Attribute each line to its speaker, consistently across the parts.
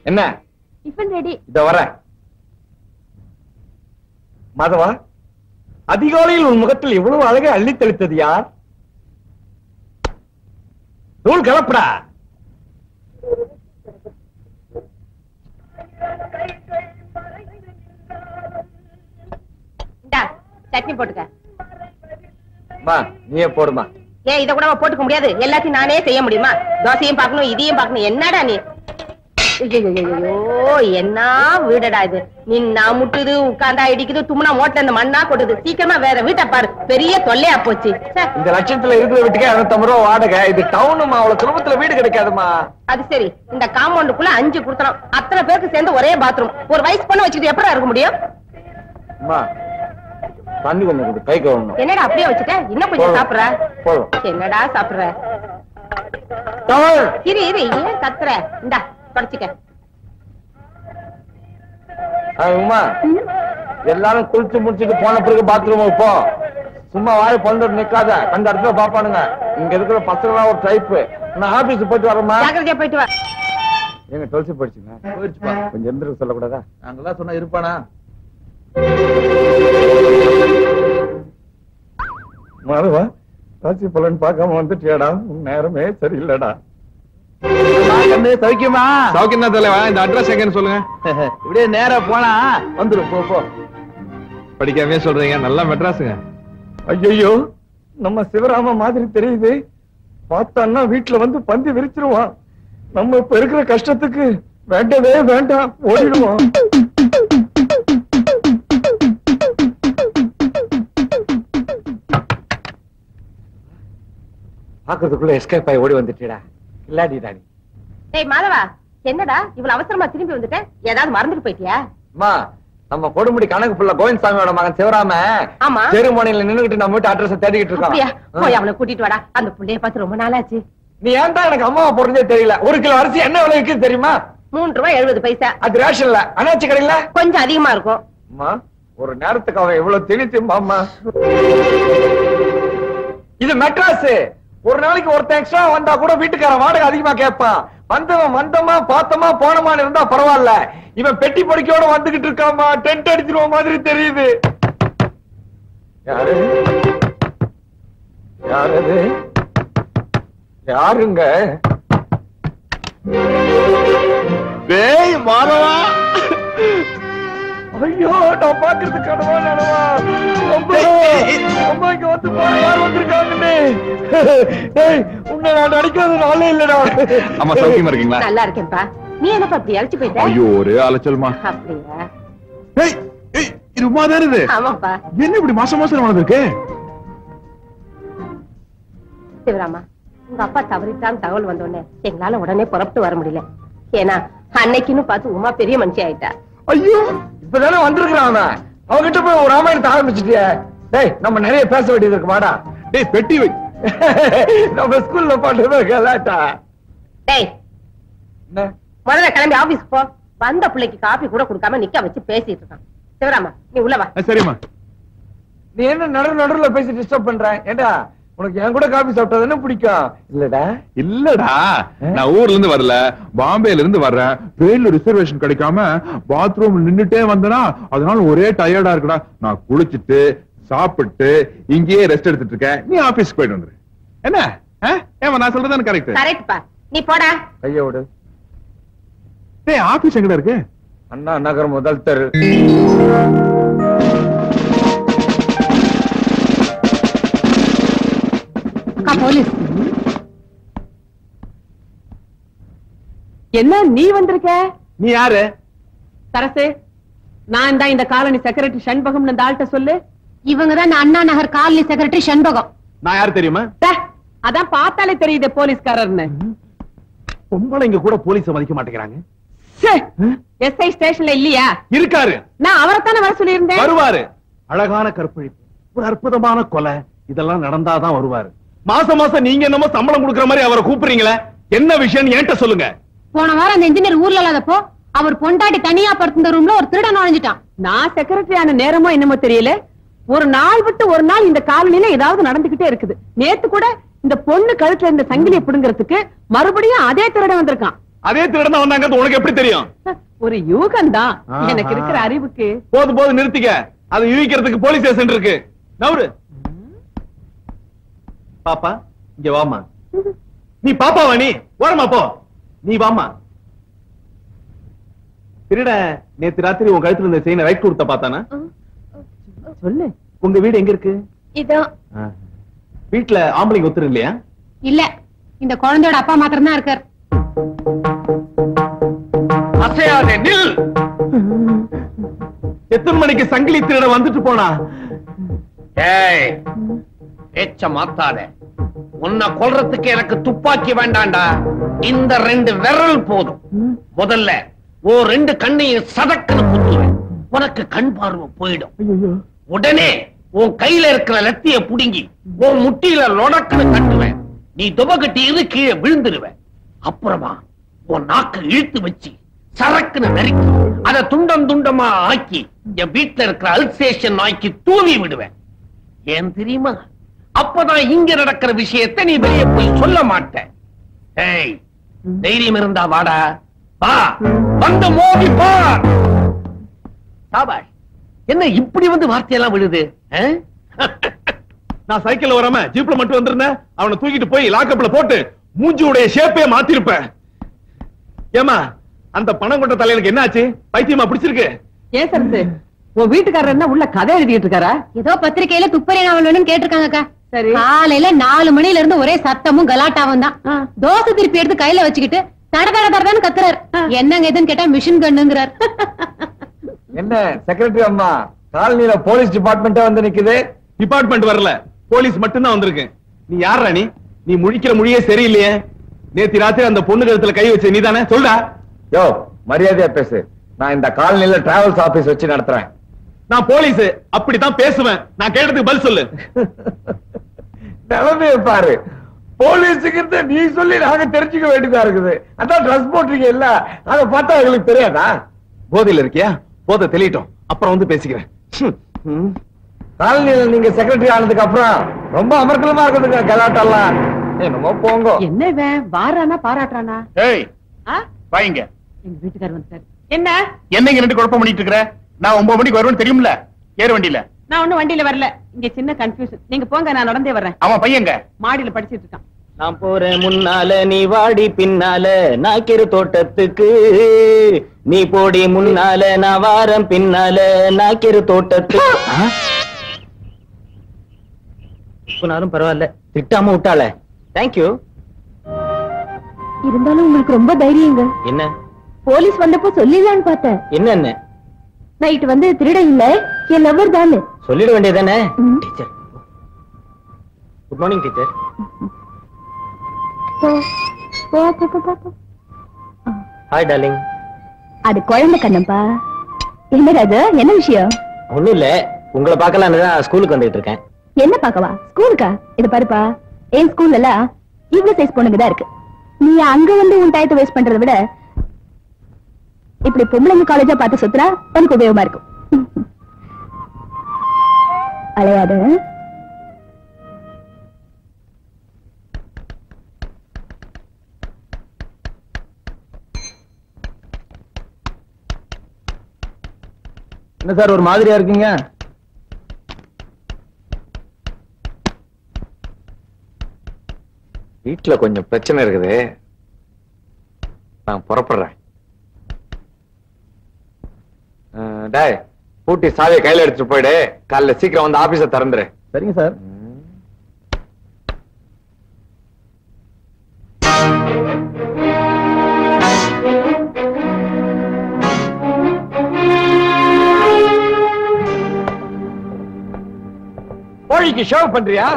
Speaker 1: என்ன
Speaker 2: tiffin ready.
Speaker 1: இத வர. மாதவா, அதிகாலையில் உன் முகத்தில் எவ்வளவு அழகை அள்ளி தெளித்தது யார்? தூள் கலப்படா.
Speaker 2: சட்னி போட்டுக்க.
Speaker 1: நீயே போடுமா.
Speaker 2: ஏன் இத கூட போட்டுக்க முடியாது? எல்லாத்தையும் நானே செய்ய முடியுமா? தோசையும் பார்க்கணும், இதையும் பார்க்கணும். என்னடா நீ? ஐயோ, என்ன வீடடா இது? நின்னா முட்டுது, உட்கார்ந்தா இடிக்குது, தும்னா மோட்டல இந்த மண்ணா கொட்டுது. சீக்கிரமா வேற வீட்டை பாரு, பெரிய தொல்லையா போச்சு.
Speaker 1: இந்த லட்சத்துல இருக்கிற வீட்டுக்கு 250 ரூபா வாடகை. இது டவுனுமா, அவ்வளவு சுலபத்துல வீடு கிடைக்காதுமா.
Speaker 2: அது சரி, இந்த காம்பவுண்டுக்குள்ள 5 கொடுத்தோம். அத்தனை பேருக்கு சேர்ந்து ஒரே பாத்ரூம். ஒரு வயசு பண்ண வச்சுக்கிட்டு எப்படி இருக்க முடியும்?
Speaker 1: தண்ணி கொஞ்சம் கொடு, கை கழுவணும்.
Speaker 2: என்னடா அப்படியே வச்சுட்ட? இன்னும் கொஞ்சம் சாப்பிடுற? என்னடா சாப்பிடுற? இரு இரு, ஏன் கத்துற? இந்தா தொடச்சிக்க.
Speaker 1: உமா, எல்லாரும் குளிச்சு முடிச்சுட்டு போன பிறகு பாத்ரூம் போ. சும்மா வாய பந்து நிக்காத, அந்த இடத்துல பாப்பானுங்க. இங்க இருக்கிற பசங்க ஒரு டைப். நான் ஆபீஸ் போயிட்டு வரேம்மா.
Speaker 2: ஜாக்கிரதையா போயிட்டு வா.
Speaker 1: எங்க டுவெல்த் படிச்சுங்க? போயிடுச்சுப்பா. கொஞ்சம் எந்திரிக்க சொல்லக்கூடாதா?
Speaker 3: நாங்கெல்லாம் சொன்னா இருப்பானா?
Speaker 1: மாதவா, ராசி பலன் பார்க்காம வந்துட்டியாடா? உன் நேரமே சரியில்லடா.
Speaker 3: சௌக்கியமா?
Speaker 4: சௌக்கியம் தான் தலைவா. இந்த அட்ரஸ் எங்கன்னு சொல்லுங்க.
Speaker 3: இப்படியே நேரா போனா வந்துரும். போ போ.
Speaker 4: படிக்காமே சொல்றீங்க, நல்லா மெட்ராஸுங்க.
Speaker 1: ஐயோ, நம்ம சிவராம மாதிரி தெரியுது. பார்த்தான்னா வீட்டுல வந்து பந்தி விரிச்சிருவான். நம்ம இப்ப இருக்கிற கஷ்டத்துக்கு வேண்டவே வேண்டாம், ஓடிடுவோம். பாக்குறதுக்குள்ள எஸ்கேப் ஆகி ஓடி வந்துட்டீடா. இல்லாடிடா நீ.
Speaker 2: டேய் மாதவா, என்னடா இவ்வளவு அவசரமா திரும்பி வந்துட்ட? ஏதாவது மறந்துட்டு போயிட்டியா?
Speaker 1: அம்மா, நம்ம கொடுமுடி கணக்கு புள்ள கோவிந்தசாமியோட மகன் சிவராம செருமணியில நின்னுகிட்டு நம்ம வீட்டு அட்ரஸ் தேடிக்கிட்டு இருக்கான்.
Speaker 2: போய் அவளை கூட்டிட்டு வாடா. அந்த புள்ளைய பார்த்து ரொம்ப நாளாச்சு.
Speaker 1: நீ ஏன் தான் எனக்கு அம்மாவை போறதே தெரியல. 1 கிலோ அரிசி என்ன விலை இருக்குன்னு தெரியுமா?
Speaker 2: 3 ரூபாய் 70 பைசா.
Speaker 1: அது ரேஷன்ல, அனாச்சி கடையில
Speaker 2: கொஞ்சம் அதிகமா இருக்கும்.
Speaker 1: அம்மா, ஒரு நேரத்துக்கு அவன் எவ்வளவு திணிச்சும்மா. இது மெட்ராஸ். ஒரு நாளைக்கு ஒருத்தன் எக்ஸ்ட்ரா வந்தா கூட வீட்டுக்காரன் வாடகை அதிகமா கேட்பான். வந்தவன் வந்தமா பார்த்தமா போனமான்னு இருந்தா பரவாயில்ல. இவன் பெட்டி படிக்கையோட வந்துகிட்டு இருக்காமா. டென்ட் அடிச்சிருவ மாதிரி தெரியுது. யாரு யாரு யாருங்க?
Speaker 4: டேய் மாதவா.
Speaker 1: ஐயோ, நான் பாக்குறது கனவா நனவா? அம்மா இங்க வந்து போற யார் வந்திருக்காங்கன்னு. டேய், உன்னை நான் அடிக்காத நாளே இல்லடா.
Speaker 4: அம்மா சௌக்கியமா இருக்கீங்களா?
Speaker 2: நல்லா இருக்கேன்ப்பா. நீ என்னப்பா அப்படி அழைச்சு போயிட்ட?
Speaker 4: ஐயோ, ஒரே அலைச்சல்மா.
Speaker 2: அப்படியா?
Speaker 4: ஏய் ஏய், இது உமா தானே இது?
Speaker 2: ஆமாப்பா.
Speaker 4: என்ன இப்படி மாசம் மாசம் வளர்ந்துருக்கு?
Speaker 2: சிவராமா, உங்க அப்பா தவறிட்டான்னு தகவல் வந்தோடனே எங்களால உடனே புறப்பட்டு வர முடியல. ஏன்னா அன்னைக்குன்னு பார்த்து உமா பெரிய மனுஷி ஆயிட்டா.
Speaker 1: ஐயோ, இப்பதானே வந்திருக்கிறான். அவங்கிட்ட போய் ஒரு ராமாயணத்தை ஆரம்பிச்சுட்டிய. டேய், நம்ம நிறைய பேச வேண்டியது இருக்கு. வாடா.
Speaker 4: டேய், பெட்டி வை.
Speaker 1: நம்ம ஸ்கூல்ல பாட்டு கலாட்டா.
Speaker 2: டேய், முதல்ல கிளம்பி ஆபீஸ் போ. வந்த பிள்ளைக்கு காபி கூட கொடுக்காம நிக்க வச்சு பேசிட்டு இருக்கான். சிவராமா, நீ உள்ள வா.
Speaker 4: சரிம்மா.
Speaker 1: நீ என்ன நடுவுல பேசி டிஸ்டர்ப் பண்ற? ஏண்டா, உனக்கு என் கூட காபி சாப்பிட்டா தானே பிடிக்கும்? இல்லடா
Speaker 4: இல்லடா, நான் ஊர்ல இருந்து வரல, பாம்பேல இருந்து வர்றேன். ட்ரெயின்ல ரிசர்வேஷன் கிடைக்காம பாத்ரூம் நின்னுட்டே வந்தனா, அதனால ஒரே டயர்டா இருக்குடா. நான் குளிச்சுட்டு சாப்பிட்டு இங்கேயே ரெஸ்ட் எடுத்துட்டு இருக்கேன். நீ ஆபீஸ்க்கு போயிட்டு வந்துரு. என்ன? ஏமா நான் சொல்றது கரெக்ட்?
Speaker 2: கரெக்ட்பா. நீ போடா.
Speaker 1: கைய விடு.
Speaker 4: டேய், ஆபீஸ் எங்கடா இருக்கு?
Speaker 1: அண்ணா நகர் முதல் தெரு.
Speaker 2: போலீஸ். என்ன நீ வந்திருக்க?
Speaker 3: நீ யாரு?
Speaker 2: சரசு, நான் தான் இந்த காலனி செக்ரட்டரி சண்பகம். இந்த ஆள்கிட்ட சொல்லு. இவங்கதான் அண்ணா நகர் காலனி செக்ரட்டரி சண்பகம்.
Speaker 3: நான் யாரு தெரியுமா?
Speaker 2: அதான் பார்த்தாலே தெரியுது போலீஸ்காரர்னு.
Speaker 3: பொம்பளைங்க கூட போலீஸ மதிக்க மாட்டேங்கிறாங்க.
Speaker 2: எஸ்ஐ ஸ்டேஷன்ல இல்லையா?
Speaker 3: இருக்காரு.
Speaker 2: நான் அவரைத்தானே வர சொல்லியிருந்தேன்.
Speaker 3: வருவாரு. அழகான கற்பழிப்பு, ஒரு அற்புதமான கொலை, இதெல்லாம் நடந்தாதான் வருவாரு. மாசம் மாசம் நீங்க என்னமோ சம்பளம் கொடுக்கற மாதிரி அவரை கூப்பிடுறீங்களே, என்ன விஷயம் என்கிட்ட சொல்லுங்க.
Speaker 2: போன வாரம் அந்த இன்ஜினியர் ஊர்ல இல்லாதப்போ அவர் பொண்டாட்டி தனியா படுத்திருந்த ரூம்ல ஒரு திருடன் நுழைஞ்சிட்டான். நான் செக்ரட்டரி ஆன நேரமோ என்னமோ தெரியல, ஒரு நாள் விட்டு ஒரு நாள் இந்த காலனில ஏதாவது நடந்துகிட்டே இருக்குது. நேத்து கூட இந்த பொண்ணு கழுத்துல இருந்த சங்கிலியை பிடுங்கிறதுக்கு மறுபடியும் அதே திருடன் வந்திருக்கான்.
Speaker 3: அதே திருடன் வந்தாங்க உனக்கு எப்படி தெரியும்?
Speaker 2: ஒரு யூகம் தான் எனக்கு இருக்கிற அறிவுக்கு.
Speaker 3: போது நிறுத்திக்க. அது யூகிக்கிறதுக்கு போலீஸ் ஸ்டேஷன் இருக்கு. நவுரு. பாப்பா இங்க வாமா. நீ பாப்பாவா? நீ ஓரமா போ. நீ வாமா. திருட நேத்து ராத்திரி உன் கழுத்துல இருந்த செயினை ரைட் கொடுத்த பார்த்தானா?
Speaker 2: சொல்லு.
Speaker 3: உங்க வீடு எங்க இருக்கு?
Speaker 2: இதோ.
Speaker 3: வீட்டுல ஆம்பளைங்க ஒத்துரு இல்லையா?
Speaker 2: இல்ல, இந்த குழந்தையோட அப்பா மாத்திரம் தான் இருக்கார்.
Speaker 1: அசையாதே, நில்.
Speaker 3: எத்தனை மணிக்கு சங்கிலி திருட வந்துட்டு போனா?
Speaker 1: ஏய், பேச்ச மாத்தாத. உன்னை கொல்றதுக்கு எனக்கு துப்பாக்கி வேண்டாண்டா. இந்த 2 விரல் போதும். முதல்ல 2 கண்ணையும் சதக்குன்னு குத்துவேன். உனக்கு கண் பார்வை போயிடும். உடனே உன் கையில இருக்கிற லத்திய புடுங்கி உன் முட்டியில லொடக்குன்னு கட்டுவேன். நீ துபகட்டி இரு, கீழே விழுந்துடுவேன். அப்புறமா உன் நாக்க இழுத்து வச்சு சரக்குன்னு நறுக்கி அதை துண்டம் துண்டமா ஆக்கி என் வீட்டுல இருக்கிற அல்சேஷன் நாய்க்கு தூவி விடுவேன். ஏன் தெரியுமா? அப்பதான் இங்க நடக்கிற விஷயத்தை நீ வெளியே போய் சொல்ல மாட்ட. ஏய், தைரியம் இருந்தா வாடா. வா, வந்து மோதி பார். சாபாஷ். என்ன இப்படி வந்து வார்த்தையெல்லாம் விழுது?
Speaker 3: நான் சைக்கிள் வராம ஜீப்ல மட்டும் வந்திருந்தேன். அவனை தூக்கிட்டு போய் லாக்கப்ல போட்டு மூஞ்சியுடைய ஷேப்பே மாத்திருப்பேன். ஏமா, அந்த பணம் கொண்ட தலைவனுக்கு என்ன ஆச்சு? பைத்தியமா பிடிச்சிருக்கு?
Speaker 2: ஏன் சரத்து, உன் வீட்டுக்காரர் என்ன உள்ள கதை எழுதிட்டு இருக்காரா? ஏதோ பத்திரிக்கையில துப்பறி நாவல் வேணும்னு கேட்டிருக்காங்கக்கா. சரி. காலையில 4 மணில இருந்து ஒரே சத்தமும் கலாட்டாவும் தான். தோசை திருப்பி எடுத்து கையில வச்சுக்கிட்டு தட தட தடன்னு கத்துறாரு. என்னங்க இதுன்னு கேட்டா மிஷின் கண்ணுங்கிறார்.
Speaker 1: என்ன செக்ரட்டரி அம்மா, காலனியில போலீஸ் டிபார்ட்மெண்ட் வந்து நிக்குது?
Speaker 3: டிபார்ட்மெண்ட் வரல, போலீஸ் மட்டும் தான் வந்திருக்கு. நீ யார் ராணி? நீ முழிக்கிற மொழியே சரியில்லையே. நேத்து ராத்திரி அந்த பொண்ணு கழுத்துல கை வச்ச நீ தானே? சொல்றா.
Speaker 1: யோ, மரியாதையா பேசு. நான் இந்த காலனியில டிராவல்ஸ் ஆபீஸ் வச்சு நடத்துறேன்.
Speaker 3: நான் போலீஸ், அப்படித்தான் பேசுவேன். நான் கேட்டதுக்கு பதில் சொல்லு.
Speaker 1: நிலைமைய பாரு. போலீஸுக்கு நீ சொல்லி நாங்க தெரிஞ்சுக்க வேண்டியதா இருக்குது. அதான் ட்ரெஸ் போட்டிருக்க இல்ல, அதை பார்த்தா எங்களுக்கு தெரியாதா?
Speaker 3: போதையில இருக்கியா? போதை தெளிட்டோம், அப்புறம் வந்து பேசிக்கிறேன்.
Speaker 1: காலனியில நீங்க செக்ரட்டரி ஆனதுக்கு அப்புறம் ரொம்ப அமர்க்கலமா இருக்குதுங்க கலாட்டெல்லாம். என்னமோ போங்க.
Speaker 2: என்ன இவன் வாரானா பாராட்டுறானா?
Speaker 5: ஏய், வாங்க.
Speaker 2: எங்க வீட்டுக்காரர் வந்துட்டாரு. என்ன
Speaker 5: என்னங்க 2 குழப்பம் பண்ணிட்டு இருக்கற? நான் 9 மணிக்கு வருவேன்னு தெரியும்ல? ஏறு வண்டியில.
Speaker 2: நான் ஒண்ணும் வண்டியில வரல. இங்க சின்ன கன்ஃபியூஷன். நீங்க போங்க, நான் நடந்தே வர்றேன்.
Speaker 5: அவன் பையங்க
Speaker 2: மாடியில படிச்சிட்டு இருக்கான்.
Speaker 6: நான் போறேன் முன்னால, நீ வாடி பின்னால, நாக்கிரு தோட்டத்துக்கு. நீ போடி முன்னால, நான் வாரம் பின்னால, நாக்கிரு தோட்டத்துக்கு. நானும் பரவாயில்ல, திட்டாம விட்டாள. தேங்க்யூ.
Speaker 2: இருந்தாலும் உங்களுக்கு ரொம்ப தைரியங்க.
Speaker 6: என்ன?
Speaker 2: போலீஸ் வந்தப்போ சொல்லிடலான்னு பார்த்தேன்.
Speaker 6: என்ன?
Speaker 2: நைட் வந்து திருட இல்ல, என் லவர் தான்
Speaker 6: சொல்லிட வேண்டியதானே? Teacher, good morning teacher. Hi darling.
Speaker 2: அது குழந்தை கண்ணப்பா. என்னடா அது? என்ன விஷயம்?
Speaker 6: ஒண்ணும் இல்ல, உங்களை பார்க்கலான்னு தான் ஸ்கூலுக்கு வந்துட்டு இருக்கேன்.
Speaker 2: என்ன பாக்கவா? ஸ்கூலுக்கா? இது பாருப்பா, என் ஸ்கூல்ல எல்லாம் இவ்வளவு சைஸ் பொண்ணுங்கதான் இருக்கு. நீ அங்க வந்து உன் டயத்தை வேஸ்ட் பண்றதை விட இப்படி பொம்பளைங்க காலேஜா பார்த்து சுத்துறா உனக்கு உபயோகமா இருக்கும். அலையாத.
Speaker 1: என்ன சார் ஒரு மாதிரியா இருக்கீங்க? வீட்டுல கொஞ்சம் பிரச்சனை இருக்குது, நான் புறப்படுறேன். டேய், பூட்டி சாவியை கையில எடுத்துட்டு போயிடு. காலைல சீக்கிரம் வந்து ஆபீஸ திறந்துரு.
Speaker 3: சரிங்க சார்.
Speaker 1: கோழிக்கு ஷேவ் பண்றியா?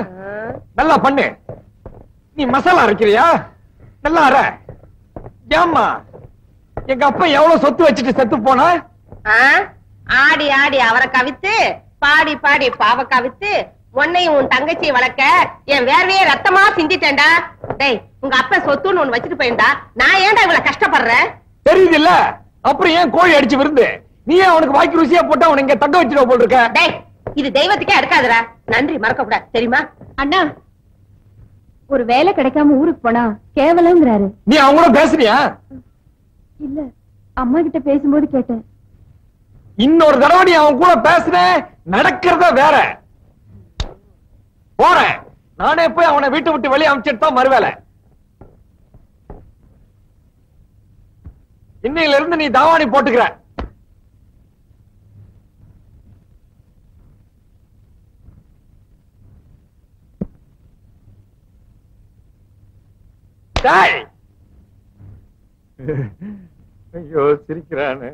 Speaker 1: நல்லா பண்ணு. நீ மசாலா அரைக்கிறியா? நல்லா அர. ஏம்மா, எங்க அப்பா எவ்வளவு சொத்து வச்சுட்டு செத்து போனா?
Speaker 7: ஆடி ஆடி அவரை கவித்து, பாடி பாடி பாவ கவித்து, உன்னையும் உன் தங்கச்சியை வளர்க்க என் வேர்வையே ரத்தமா சிந்திட்டேன்டா. டேய், உங்க அப்பா சொத்துன்னு ஒண்ணு வச்சுட்டு போயிருந்தா நான் ஏன்டா இவ்வளவு கஷ்டப்படுறேன்?
Speaker 1: தெரியுது இல்ல? அப்புறம் ஏன் கோழி அடிச்சு விருந்து? நீ ஏன் அவனுக்கு வாய்க்கு ருசியா போட்டா அவனை இங்க தங்க வச்சிருவ போல் இருக்க?
Speaker 7: டேய், இது தெய்வத்துக்கே அடுக்காதுடா. நன்றி மறக்க கூடாது, தெரியுமா?
Speaker 2: அண்ணா, ஒரு வேலை கிடைக்காம ஊருக்கு போனா கேவலங்கிறாரு.
Speaker 1: நீ அவங்களோட பேசுறியா?
Speaker 2: இல்ல அம்மா கிட்ட பேசும்போது கேட்டேன்.
Speaker 1: இன்னொரு தடவை நீ அவன் கூட பேசுன நடக்கிறத வேற. போறேன் நானே போய் அவனை வீட்டை விட்டு வெளியே அனுப்பிச்சிட்டு தான் மறுவேலை. இன்னையில இருந்து நீ தாவாணி போட்டுக்கிற. ஐயோ சிரிக்கிறானு.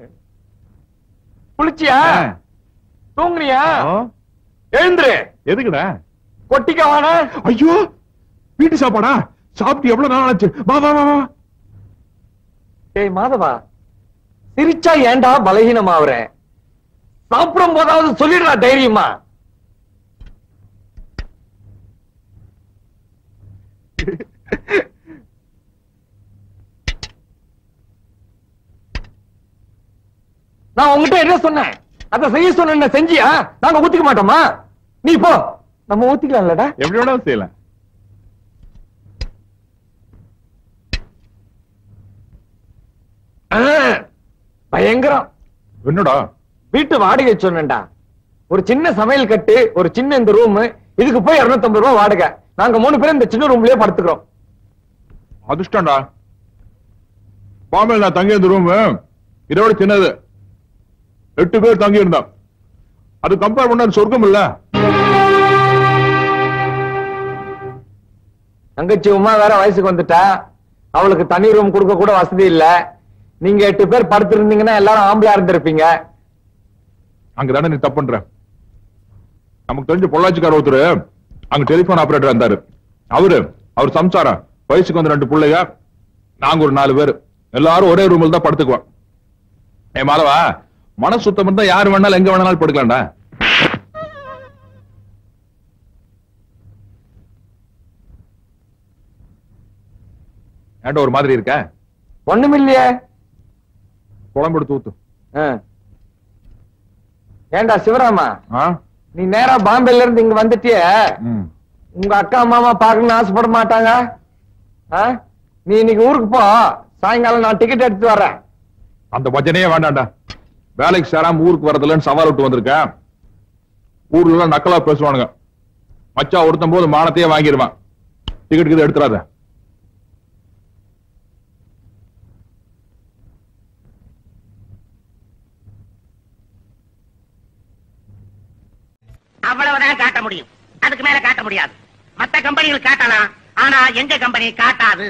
Speaker 1: குளிச்சியா? தூங்குனியா? எழுந்துரு.
Speaker 4: எதுக்குடா?
Speaker 1: கொட்டிக்கவான.
Speaker 4: ஐயோ வீட்டு சாப்பாடா? சாப்பிட்டு எவ்வளவு நாள் ஆச்சு? வா வா வா.
Speaker 1: ஏய் மாதவா, சிரிச்சா ஏண்டா பலகீனமாவற? சாப்பிடும் போதாவது சொல்லிடுறா தைரியமா. நான் உங்ககிட்ட என்ன சொன்னேன்? அத செய்ய சொன்ன செஞ்சியா? நாங்க ஊத்திக்க மாட்டோமா? நீ போ, நம்ம ஊத்திக்கலாம்லடா.
Speaker 4: எப்படி வேணாலும் செய்யலாம்.
Speaker 1: பயங்கரம்.
Speaker 4: என்னடா?
Speaker 1: வீட்டு வாடகை சொன்னேன்டா. ஒரு சின்ன சமையல் கட்டு, ஒரு சின்ன இந்த ரூம், இதுக்கு போய் 250 ரூபாய் வாடகை. நாங்க 3 பேரும் இந்த சின்ன ரூம்லயே படுத்துக்கிறோம்.
Speaker 4: அதிர்ஷ்டம்டா. பாம்பேல நான் தங்கி இருந்த ரூம் இதோட சின்னது. 8 பேர் தங்கி இருந்தான். அது கம்பேர் பண்ண சொர்க்கம் இல்ல.
Speaker 1: தங்கச்சி உமா வேற வயசுக்கு வந்துட்டா. அவளுக்கு தனி ரூம் கொடுக்க கூட வசதி இல்ல. நீங்க 8 பேர் படுத்திருந்தீங்கன்னா எல்லாரும் ஆம்பளை இருந்திருப்பீங்க.
Speaker 4: அங்கதானே நீ தப்பு பண்ற. நமக்கு தெரிஞ்ச பொள்ளாச்சிக்கார ஒருத்தர் அங்க டெலிபோன் ஆபரேட்டர் இருந்தாரு. அவர் சம்சாரம், வயசுக்கு வந்து 2 பிள்ளைங்க, நாங்க ஒரு 4 பேர், எல்லாரும் ஒரே ரூம்ல தான் படுத்துக்குவோம். ஏ மாதவா, மனசு சுத்தம் இருந்தா யாரு வேணாலும் எங்க வேணாலும் படுக்கலாம்டா. ஏன்டா ஒரு மாதிரி இருக்க?
Speaker 1: ஒண்ணுமில்லையே.
Speaker 4: குழம்பு எடுத்து ஊத்து.
Speaker 1: ஏண்டா சிவராமா, நீ நேரா பாம்பேல இருந்து இங்க வந்துட்டிய, உங்க அக்கா மாமா பார்க்கணும்னு ஆசைப்பட மாட்டாங்க? நீ இன்னைக்கு ஊருக்கு போ, சாயங்காலம் நான் டிக்கெட் எடுத்து வரேன்.
Speaker 4: அந்த பஜனையே வேண்டாம்டா. வேலைக்கு சேராம ஊருக்கு வரதுலன்னு சவால் விட்டு வந்திருக்கேன். ஊர்ல எல்லாம் நக்கலா பேசுவானுங்க. மச்சா ஒருத்தம் போது மானத்தையே வாங்கிடுவான். டிக்கெட் எடுத்துறாத.
Speaker 8: அவ்வளவுதான் காட்ட முடியும். அதுக்கு மேல காட்ட முடியாது. மத்த கம்பெனிகள் காட்டலாம், ஆனா எங்க கம்பெனி காட்டாது.